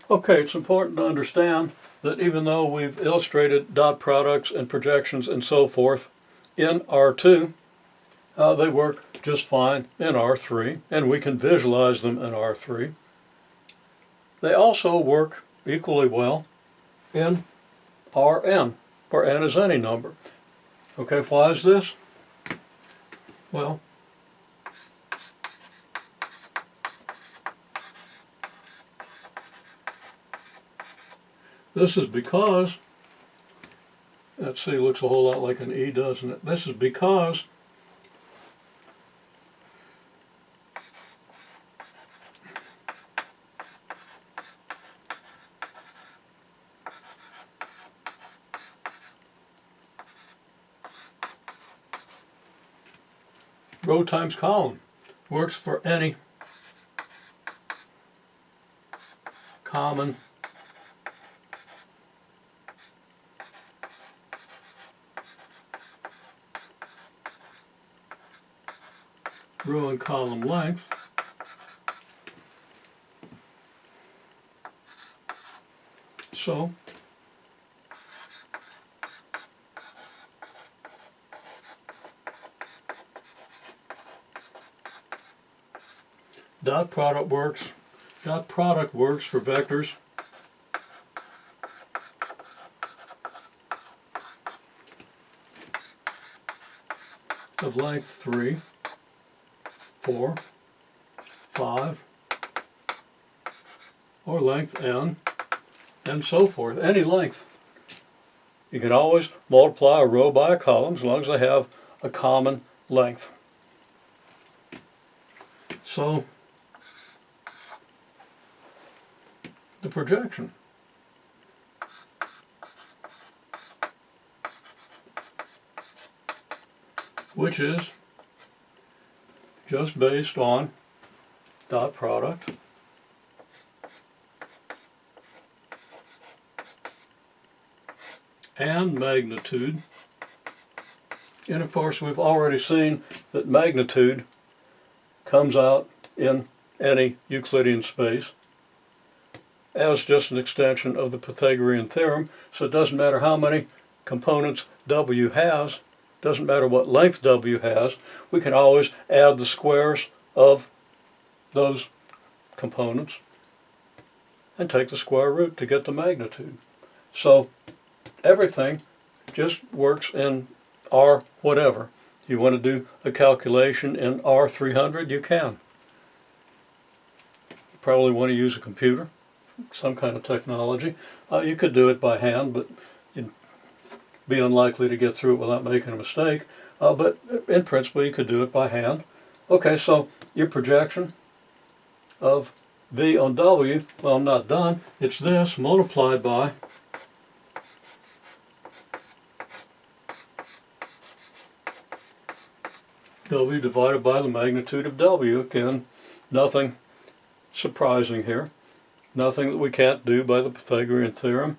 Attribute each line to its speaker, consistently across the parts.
Speaker 1: Okay, it's important to understand that even though we've illustrated dot products and projections and so forth in R2, they work just fine in R3, and we can visualize them in R3. They also work equally well in Rn, where n is any number. Okay, why is this? Well, this is because, let's see, it looks a whole lot like an E, doesn't it? This is because row times column works for any common row and column length. So dot product works for vectors of length 3, 4, 5, or length n, and so forth, any length. You can always multiply a row by a column as long as they have a common length. So the projection which is just based on dot product and magnitude. And of course we've already seen that magnitude comes out in any Euclidean space as just an extension of the Pythagorean theorem, so it doesn't matter how many components W has, doesn't matter what length W has, we can always add the squares of those components and take the square root to get the magnitude. So everything just works in R whatever. You want to do a calculation in R300, you can. You probably want to use a computer, some kind of technology. You could do it by hand, but you'd be unlikely to get through it without making a mistake. But in principle, you could do it by hand. Okay, so your projection of V on W, well, I'm not done. It's this multiplied by W divided by the magnitude of W. Again, nothing surprising here. Nothing that we can't do by the Pythagorean theorem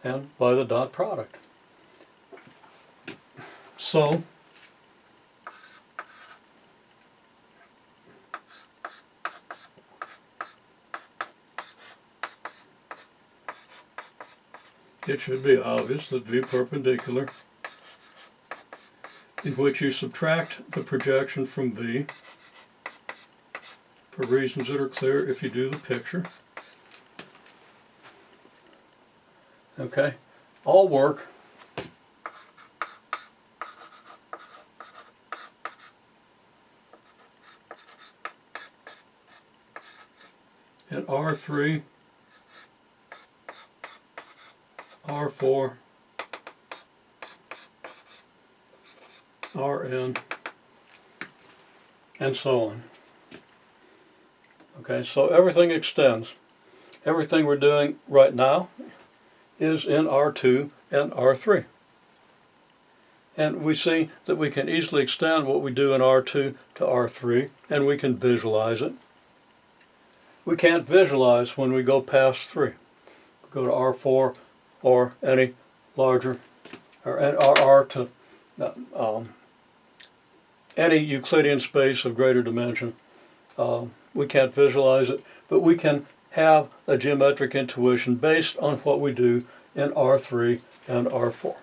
Speaker 1: and by the dot product. So it should be obvious that V perpendicular, in which you subtract the projection from V for reasons that are clear if you do the picture. Okay, all work in R3, R4, Rn, and so on. Okay, so everything extends. Everything we're doing right now is in R2 and R3. And we see that we can easily extend what we do in R2 to R3, and we can visualize it. We can't visualize when we go past 3. We go to R4 or any larger, or R to any Euclidean space of greater dimension. We can't visualize it, but we can have a geometric intuition based on what we do in R3 and R4.